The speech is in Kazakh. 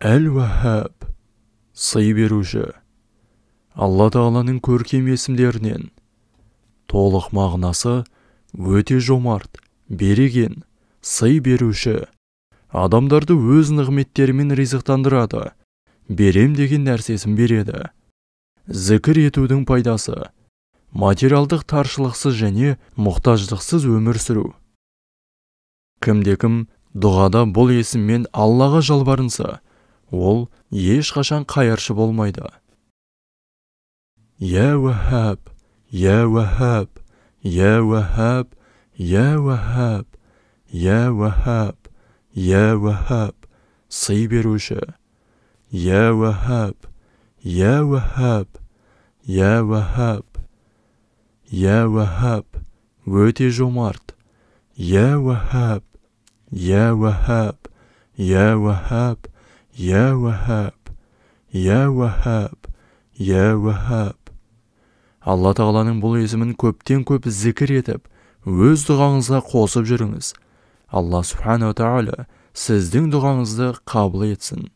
Әл-Ваххаб, сый беруші. Алла Тағаланың көркем есімдерінен. Толық мағынасы өте жомарт, береген, сый беруші. Адамдарды өз нығметтерімен ризықтандырады, берем деген нәрсесін береді. Зікір етудің пайдасы: материалдық таршылықсыз және мұқтаждықсыз өмір сүру. Кімде-кім дұғада бұл есіммен Аллаға жалбарынса, ол ешқашан қайыршы болмайды. Я Ваххаб, Я Ваххаб, Я Ваххаб, Я Ваххаб, Я Ваххаб, Я Ваххаб, сый беруші. Я Ваххаб, Я Ваххаб, Я Ваххаб, Я Ваххаб, өте жомарт. Я Ваххаб, Я Ваххаб, Я Ваххаб, Я Ваххаб, Я Ваххаб, Я Ваххаб. Алла Тағаланың бұл есімін көптен көп зікір етіп, өз дұғаңызға қосып жүріңіз. Алла Субхану Тағала сіздің дұғаңызды қабыл етсін.